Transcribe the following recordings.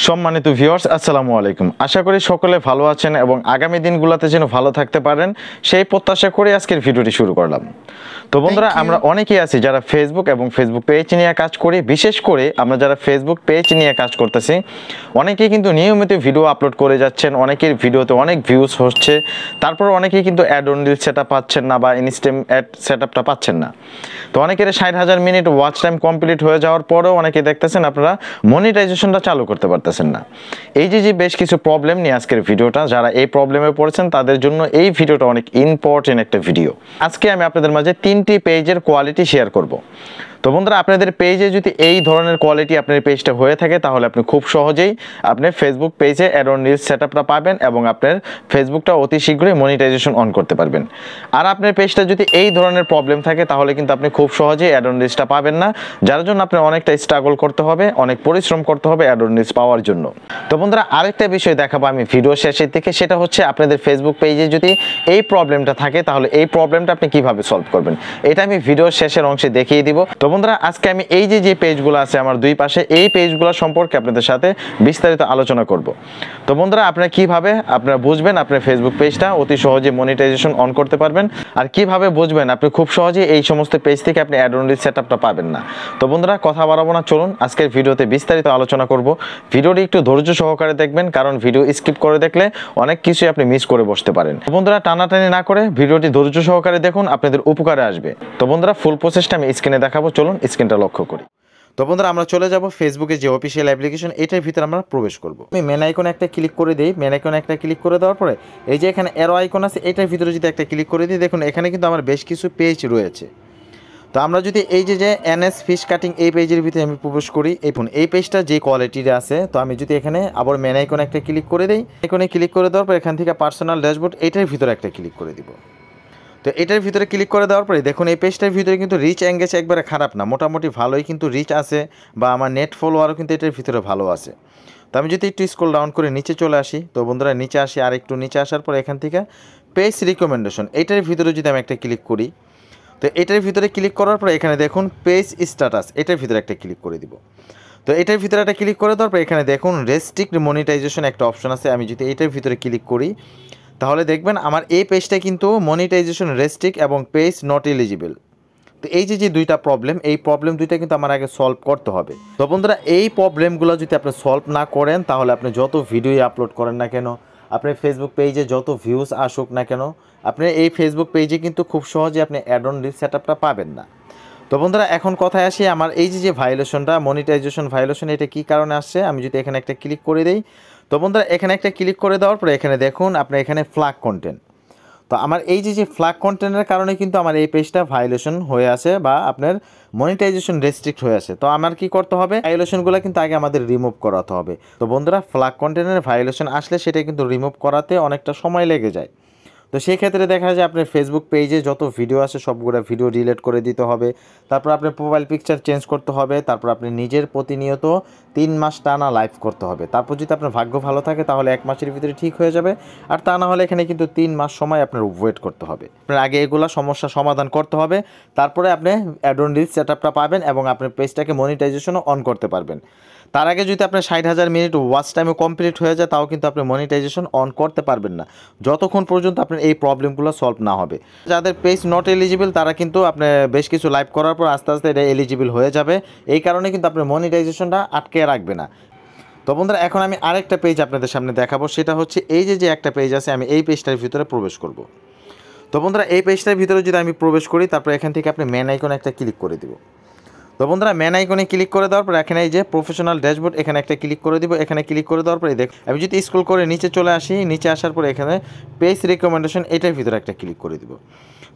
সম্মানিত ভিউয়ার্স, আসসালামু আলাইকুম। আশা করি সকলে ভালো আছেন এবং আগামী দিনগুলোতে যেন ভালো থাকতে পারেন সেই প্রত্যাশা করে আজকের ভিডিওটি শুরু করলাম। তো বন্ধুরা, আমরা অনেকেই আছি যারা ফেসবুক এবং ফেসবুক পেজ নিয়ে কাজ করি। বিশেষ করে আমরা যারা ফেসবুক পেজ নিয়ে কাজ করতেছি, অনেকেই কিন্তু নিয়মিত ভিডিও আপলোড করে যাচ্ছেন, অনেকের ভিডিওতে অনেক ভিউজ হচ্ছে, তারপর অনেকেই কিন্তু অ্যাড অন রিল সেটআপ পাচ্ছেন না বা ইনস্ট্যান্ট অ্যাড সেটআপটা পাচ্ছেন না। তো অনেকের 60,000 মিনিট ওয়াচ টাইম কমপ্লিট হয়ে যাওয়ার পরেও অনেকে দেখতেছেন আপনারা মনিটাইজেশনটা চালু করতে পারতেছেন না। এই যে বেশ কিছু প্রবলেম নিয়ে আজকের ভিডিওটা, যারা এই প্রবলেমে পড়েছেন তাদের জন্য এই ভিডিওটা অনেক ইম্পর্টেন্ট একটা ভিডিও। আজকে আমি আপনাদের মাঝে 3টি পেজের কোয়ালিটি শেয়ার করব। তো বন্ধুরা, আপনাদের পেজে যদি এই ধরনের কোয়ালিটি আপনার পেজটা হয়ে থাকে, তাহলে আপনি খুব সহজেই আপনার ফেসবুক পেজে অ্যাড অন রিলস সেটআপটা পাবেন এবং আপনার ফেসবুকটা অতি শীঘ্রই মনিটাইজেশন অন করতে পারবেন। আর আপনার পেজটা যদি এই ধরনের প্রবলেম থাকে, তাহলে কিন্তু আপনি খুব সহজেই অ্যাড অন রিলসটা পাবেন না, যার জন্য আপনার অনেকটা স্ট্রাগল করতে হবে, অনেক পরিশ্রম করতে হবে অ্যাড অন রিলস পাওয়ার জন্য। তো বন্ধুরা, আরেকটা বিষয় দেখাবো আমি ভিডিও শেষের দিকে, সেটা হচ্ছে আপনাদের ফেসবুক পেজে যদি এই প্রবলেমটা থাকে, তাহলে এই প্রবলেমটা আপনি কিভাবে সলভ করবেন, এটা আমি ভিডিওর শেষের অংশে দেখিয়ে দিব। তো বন্ধুরা, আজকে আমি এই যে পেজগুলো আছে আমার দুই পাশে, এই পেজগুলো সম্পর্কে আপনাদের সাথে বিস্তারিত আলোচনা করব। তো বন্ধুরা, আপনারা কিভাবে আপনারা বুঝবেন আপনার ফেসবুক পেজটা অতি সহজে মনিটাইজেশন অন করতে পারবেন, আর কিভাবে বুঝবেন আপনি খুব সহজে এই সমস্ত পেজ থেকে আপনি অ্যাড অন রিল সেটআপটা পাবেন না। তো বন্ধুরা, কথা বাড়াবো না, চলুন আজকের ভিডিওতে বিস্তারিত আলোচনা করব। ভিডিওটি একটু ধৈর্য সহকারে দেখবেন, কারণ ভিডিও স্কিপ করে দেখলে অনেক কিছুই আপনি মিস করে বসতে পারেন। বন্ধুরা, টানাটানি না করে ভিডিওটি ধৈর্য সহকারে দেখুন, আপনাদের উপকারে আসবে। তো বন্ধুরা, ফুল প্রসেসটা আমি স্ক্রিনে দেখাবো, চলুন স্ক্রিনটা লক্ষ্য করি। তো বন্ধুরা, আমরা চলে যাব ফেসবুকের যে অফিসিয়াল অ্যাপ্লিকেশন, এটার ভিতরে আমরা প্রবেশ করব। আমি মেন আইকনে একটা ক্লিক করে দিই। মেন আইকনে একটা ক্লিক করে দেওয়ার পরে এই যে এখানে অ্যারো আইকন আছে, এটার ভিতরে যদি একটা ক্লিক করে দিই, দেখুন এখানে কিন্তু আমার বেশ কিছু পেজ রয়েছে। তো আমরা যদি এই যে এনএস ফিশ কাটিং এই পেজের ভিতরে আমি প্রবেশ করি, এই পেজটা যে কোয়ালিটির আছে, তো আমি যদি এখানে আবার মেন আইকনে একটা ক্লিক করে দিই, আইকনে ক্লিক করে দেওয়ার পর এখান থেকে পার্সোনাল ড্যাশবোর্ড এটার ভিতরে একটা ক্লিক করে দিব। তো এটার ভিতরে ক্লিক করে দেওয়ার পরে দেখুন এই পেজটার ভিতরে কিন্তু রিচ এঙ্গেজ একবারে খারাপ না, মোটামুটি ভালোই কিন্তু রিচ আছে, বা আমার নেট ফলোয়ারও কিন্তু এটার ভিতরে ভালো আছে। তো আমি যদি একটু স্ক্রল ডাউন করে নিচে চলে আসি, তো বন্ধুরা নিচে আসি, আর একটু নিচে আসার পর এখান থেকে পেজ রিকমেন্ডেশন এটার ভিতরে যদি আমি একটা ক্লিক করি, তো এটার ভিতরে ক্লিক করার পর এখানে দেখুন পেজ স্ট্যাটাস এটার ভিতরে একটা ক্লিক করে দিব। তো এটার ভিতরে একটা ক্লিক করে দেওয়ার পর এখানে দেখুন রেস্ট্রিক্ট মনিটাইজেশন একটা অপশন আছে। আমি যদি এটার ভিতরে ক্লিক করি, তাহলে দেখবেন আমার এই পেজটা কিন্তু মনিটাইজেশন রেস্ট্রিক্ট এবং পেজ নট এলিজিবল। তো এই যে দুইটা প্রবলেম, এই প্রবলেম দুইটা কিন্তু আমার আগে সলভ করতে হবে। তো বন্ধুরা, এই প্রবলেমগুলো যদি আপনি সলভ না করেন, তাহলে আপনি যত ভিডিও আপলোড করেন না কেন, আপনার ফেসবুক পেজে যত ভিউজ আসুক না কেন, আপনি এই ফেসবুক পেজে কিন্তু খুব সহজে আপনি অ্যাড অন রিল সেটআপটা পাবেন না। তো বন্ধুরা, এখন কথায় আসি, আমার এই যে ভায়োলেশনটা মনিটাইজেশন ভায়োলেশন, এটা কী কারণে আসছে। আমি যদি এখানে একটা ক্লিক করে দিই, তো বন্ধুরা এখানে একটা ক্লিক করে দেওয়ার পরে এখানে দেখুন আপনার এখানে ফ্ল্যাগ কন্টেন্ট। তো আমার এই যে ফ্ল্যাগ কন্টেন্টের কারণে কিন্তু আমার এই পেজটা ভায়োলেশন হয়ে আছে, বা আপনার মনিটাইজেশন রেস্ট্রিক্ট হয়ে আছে। তো আমার কি করতে হবে, ভায়োলেশনগুলো কিন্তু আগে আমাদের রিমুভ করাতে হবে। তো বন্ধুরা, ফ্ল্যাগ কন্টেন্টের ভায়োলেশন আসলে সেটা কিন্তু রিমুভ করাতে অনেকটা সময় লেগে যায়। তো সেই ক্ষেত্রে দেখা যায় আপনার ফেসবুক পেজে যত ভিডিও আছে সবগুলো ভিডিও ডিলিট করে দিতে হবে। তারপর আপনার প্রোফাইল পিকচার চেঞ্জ করতে হবে। তারপর আপনি নিজের প্রতিনিয়ত 3 মাস টানা লাইভ করতে হবে। তারপর যদি আপনার ভাগ্য ভালো থাকে, তাহলে 1 মাসের ভিতরে ঠিক হয়ে যাবে। আর তা না হলে এখানে কিন্তু 3 মাস সময় আপনার ওয়েট করতে হবে। আপনার আগে এগুলো সমস্যা সমাধান করতে হবে, তারপরে আপনি অ্যাড অন রিল সেটআপটা পাবেন এবং আপনার পেজটাকে মনিটাইজেশনও অন করতে পারবেন। তার আগে যদি আপনার 60,000 মিনিট ওয়াচ টাইমও কমপ্লিট হয়ে যায়, তাও কিন্তু আপনি মনিটাইজেশন অন করতে পারবেন না, যতক্ষণ পর্যন্ত আপনার এই প্রবলেমগুলো সলভ না হবে। যাদের পেজ নট এলিজিবল, তারা কিন্তু আপনি বেশ কিছু লাইভ করার পর আস্তে আস্তে এটা এলিজিবল হয়ে যাবে। এই কারণে কিন্তু আপনার মনিটাইজেশনটা আটকে রাখবে না। তো বন্ধুরা, এখন আমি আরেকটা পেজ আপনাদের সামনে দেখাবো, সেটা হচ্ছে এই যে একটা পেজ আছে, আমি এই পেজটার ভিতরে প্রবেশ করব। তো বন্ধুরা, এই পেজটার ভিতরে যদি আমি প্রবেশ করি, তারপর এখান থেকে আপনি মেন আইকনে একটা ক্লিক করে দিব। তো বন্ধুরা, মেন আইকনে ক্লিক করে দেওয়ার পর এখানে এই যে প্রফেশনাল ড্যাশবোর্ড এখানে একটা ক্লিক করে দিব। এখানে ক্লিক করে দেওয়ার পরে দেখ আমি যদি স্ক্রল করে নিচে চলে আসি, নিচে আসার পরে এখানে পেজ রিকমেন্ডেশন এটার ভিতরে একটা ক্লিক করে দিব।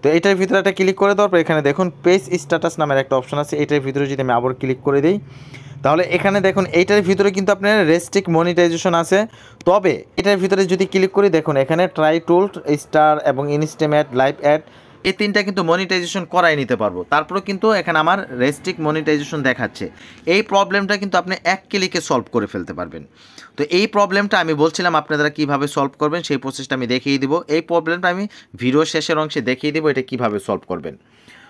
তো এটার ভিতরে একটা ক্লিক করে দেওয়ার পর এখানে দেখুন পেজ স্ট্যাটাস নামের একটা অপশন আছে, এটার ভিতরে যদি আমি আবার ক্লিক করে দিই, তাহলে এখানে দেখুন এইটার ভিতরে কিন্তু আপনার রেস্ট্রিক্ট মনিটাইজেশন আছে। তবে এটার ভিতরে যদি ক্লিক করি, দেখুন এখানে ট্রাই টুল স্টার এবং ইনস্ট্যান্ট অ্যাড লাইভ অ্যাড এই তিনটা কিন্তু মনিটাইজেশন করাই নিতে পারবো। তারপরেও কিন্তু এখানে আমার রেস্ট্রিক্ট মনিটাইজেশন দেখাচ্ছে। এই প্রবলেমটা কিন্তু আপনি এক ক্লিকে সলভ করে ফেলতে পারবেন। তো এই প্রবলেমটা আমি বলছিলাম আপনারা কীভাবে সলভ করবেন, সেই প্রসেসটা আমি দেখিয়ে দিব। এই প্রবলেমটা আমি ভিডিও শেষের অংশে দেখিয়ে দিব এটা কীভাবে সলভ করবেন।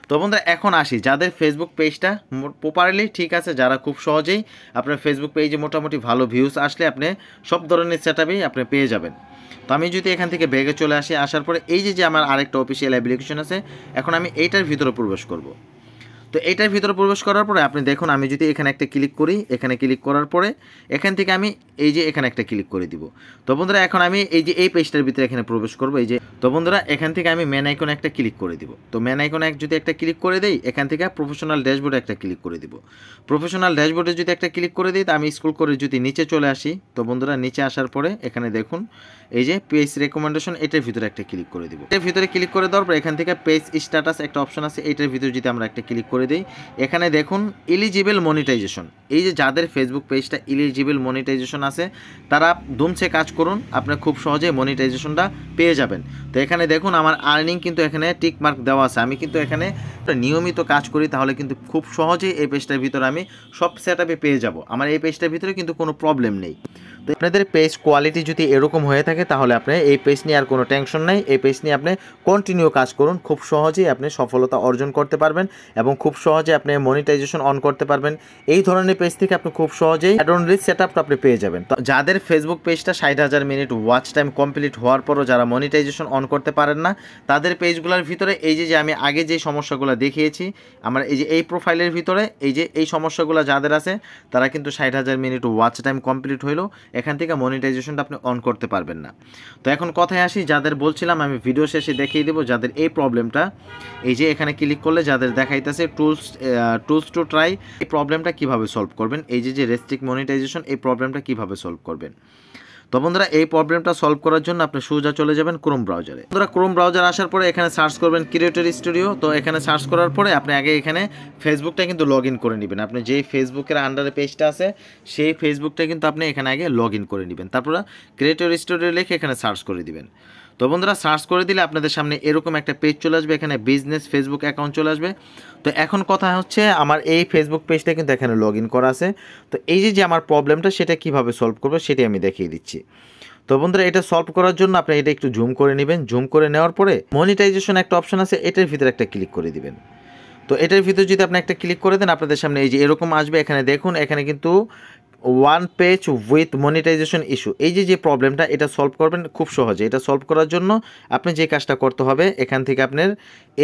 তো বন্ধুরা এখন আসি যাদের ফেসবুক পেজটা প্রপারলি ঠিক আছে, যারা খুব সহজেই আপনার ফেসবুক পেজে মোটামুটি ভালো ভিউজ আসলে আপনি সব ধরনের সেটআপই আপনি পেয়ে যাবেন। তো আমি যদি এখান থেকে ব্যাগে চলে আসি, আসার পরে এই যে আমার আরেকটা অফিসিয়াল অ্যাপ্লিকেশন আছে, এখন আমি এইটার ভিতরে প্রবেশ করব। তো এইটার ভিতরে প্রবেশ করার পরে আপনি দেখুন, আমি যদি এখানে একটা ক্লিক করি, এখানে ক্লিক করার পরে এখান থেকে আমি এই যে এখানে একটা ক্লিক করে দিব। তো বন্ধুরা এখন আমি এই যে এই পেজটার ভিতরে এখানে প্রবেশ করব। এই যে তো বন্ধুরা এখান থেকে আমি মেন আইকনে একটা ক্লিক করে দিব। তো মেন আইকনে যদি একটা ক্লিক করে দেই, এখান থেকে প্রফেশনাল ড্যাশবোর্ডে একটা ক্লিক করে দিব। প্রফেশনাল ড্যাশবোর্ডে যদি একটা ক্লিক করে দিই, তো আমি স্ক্রল করে যদি নিচে চলে আসি, তো বন্ধুরা নিচে আসার পরে এখানে দেখুন এই যে পেজ রেকমেন্ডেশন, এটার ভিতরে একটা ক্লিক করে দিব। এটার ভিতরে ক্লিক করে দেওয়ার পর এখান থেকে পেজ স্ট্যাটাস একটা অপশন আছে, এটার ভিতরে যদি আমরা একটা ক্লিক করে দিই, এখানে দেখুন এলিজিবল মনিটাইজেশন। এই যে যাদের ফেসবুক পেজটা এলিজিবল মনিটাইজেশন আছে তারা ধুমছে কাজ করুন, আপনি খুব সহজে মনিটাইজেশনটা পেয়ে যাবেন। তো এখানে দেখুন আমার আর্নিং কিন্তু এখানে টিক মার্ক দেওয়া আছে। আমি কিন্তু এখানে নিয়মিত কাজ করি, তাহলে কিন্তু খুব সহজেই এই পেজটার ভিতরে আমি সব সেটআপে পেয়ে যাব। আমার এই পেজটার ভিতরে কিন্তু কোনো প্রবলেম নেই। তো আপনাদের পেজ কোয়ালিটি যদি এরকম হয়ে থাকে তাহলে আপনি এই পেজ নিয়ে আর কোনো টেনশন নেই, এই পেজ নিয়ে আপনি কন্টিনিউ কাজ করুন, খুব সহজেই আপনি সফলতা অর্জন করতে পারবেন এবং খুব সহজে আপনি মনিটাইজেশন অন করতে পারবেন। এই ধরনের পেজ থেকে আপনি খুব সহজেই অ্যাড অন রিচ সেটআপটা আপনি পেয়ে যাবেন। তো যাদের ফেসবুক পেজটা 60,000 মিনিট ওয়াচ টাইম কমপ্লিট হওয়ার পরও যারা মনিটাইজেশন অন করতে পারেন না, তাদের পেজগুলোর ভিতরে এই যে আমি আগে যে সমস্যাগুলো দেখিয়েছি, আমার এই যে এই প্রোফাইলের ভিতরে এই যে এই সমস্যাগুলো যাদের আছে তারা কিন্তু 60,000 মিনিট ওয়াচ টাইম কমপ্লিট হইলো এখান থেকে মনিটাইজেশনটা আপনি অন করতে পারবেন না। তো এখন কথায় আসি, যাদের বলছিলাম আমি ভিডিও শেষে দেখিয়ে দেবো যাদের এই প্রবলেমটা, এই যে এখানে ক্লিক করলে যাদের দেখাইতেছে টুলস টু ট্রাই, এই প্রবলেমটা কিভাবে সলভ করবেন, এই যে রেস্ট্রিক্ট মনিটাইজেশন এই প্রবলেমটা কিভাবে সলভ করবেন। তো বন্ধুরা এই প্রবলেমটা সলভ করার জন্য আপনি সোজা চলে যাবেন ক্রোম ব্রাউজারে। বন্ধুরা ক্রোম ব্রাউজার আসার পরে এখানে সার্চ করবেন ক্রিয়েটর স্টুডিও। তো এখানে সার্চ করার পরে আপনি আগে এখানে ফেসবুকটা কিন্তু লগ ইন করে নেবেন। আপনি যেই ফেসবুকের আন্ডারে পেজটা আছে সেই ফেসবুকটা কিন্তু আপনি এখানে আগে লগ ইন করে নেবেন, তারপর ক্রিয়েটর স্টুডিও লিখে এখানে সার্চ করে দিবেন। তো বন্ধুরা সার্চ করে দিলে আপনাদের সামনে এরকম একটা পেজ চলে আসবে, এখানে বিজনেস ফেসবুক অ্যাকাউন্ট চলে আসবে। তো এখন কথা হচ্ছে আমার এই ফেসবুক পেজটা কিন্তু এখানে লগ ইন করা আছে। তো এই যে আমার প্রবলেমটা সেটা কিভাবে সলভ করবো সেটাই আমি দেখিয়ে দিচ্ছি। তো বন্ধুরা এটা সলভ করার জন্য আপনি এটা একটু জুম করে নেবেন, জুম করে নেওয়ার পরে মনিটাইজেশন একটা অপশন আছে, এটার ভিতরে একটা ক্লিক করে দিবেন। তো এটার ভিতরে যদি আপনি একটা ক্লিক করে দেন আপনাদের সামনে এই যে এরকম আসবে। এখানে দেখুন এখানে কিন্তু one page with monetisation issue, এই যে প্রবলেমটা এটা সলভ করবেন খুব সহজে। এটা সলভ করার জন্য আপনি যে কাজটা করতে হবে, এখান থেকে আপনার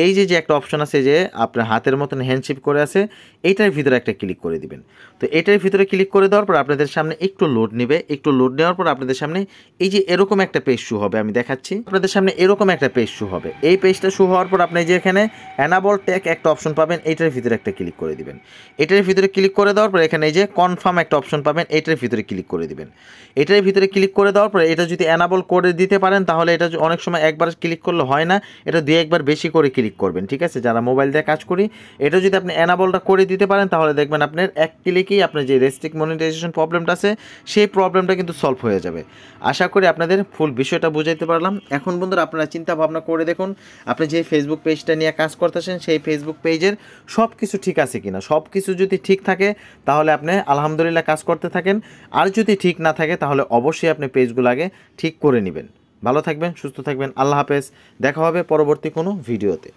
এই যে একটা অপশন আছে যে আপনার হাতের মতন হ্যান্ডশিপ করে আছে, এইটার ভিতরে একটা ক্লিক করে দিবেন। তো এটার ভিতরে ক্লিক করে দেওয়ার পর আপনাদের সামনে একটু লোড নেবে, একটু লোড নেওয়ার পর আপনাদের সামনে এই যে এরকম একটা পেজ শু হবে, আমি দেখাচ্ছি আপনাদের সামনে এরকম একটা পেজ শু হবে। এই পেজটা শু হওয়ার পর আপনি যে এখানে অ্যানাবল ট্যাগ একটা অপশন পাবেন, এইটার ভিতরে একটা ক্লিক করে দিবেন। এটার ভিতরে ক্লিক করে দেওয়ার পর এখানে এই যে কনফার্ম একটা অপশন পাবেন, এটার ভিতরে ক্লিক করে দিবেন। এটার ভিতরে ক্লিক করে দেওয়ার পরে এটা যদি অ্যানাবল করে দিতে পারেন তাহলে এটা অনেক সময় একবার ক্লিক করলে হয় না, এটা দুই একবার বেশি করে ক্লিক করবেন, ঠিক আছে। যারা মোবাইল দিয়ে কাজ করি এটা যদি আপনি অ্যানাবলটা করে দিতে পারেন তাহলে দেখবেন আপনার এক ক্লিকেই আপনার যে রেস্ট্রিক্ট মনিটাইজেশন প্রবলেমটা আছে সেই প্রবলেমটা কিন্তু সলভ হয়ে যাবে। আশা করি আপনাদের ফুল বিষয়টা বুঝাইতে পারলাম। এখন বন্ধুরা আপনারা চিন্তা ভাবনা করে দেখুন আপনি যে ফেসবুক পেজটা নিয়ে কাজ করতেছেন সেই ফেসবুক পেজের সব কিছু ঠিক আছে কিনা। সব কিছু যদি ঠিক থাকে তাহলে আপনি আলহামদুলিল্লাহ কাজ করতে থাকেন, আর যদি ঠিক না থাকে তাহলে অবশ্যই আপনি পেজগুলো আগে ঠিক করে নেবেন। ভালো থাকবেন, সুস্থ থাকবেন, আল্লাহ হাফেজ। দেখা হবে পরবর্তী কোনো ভিডিওতে।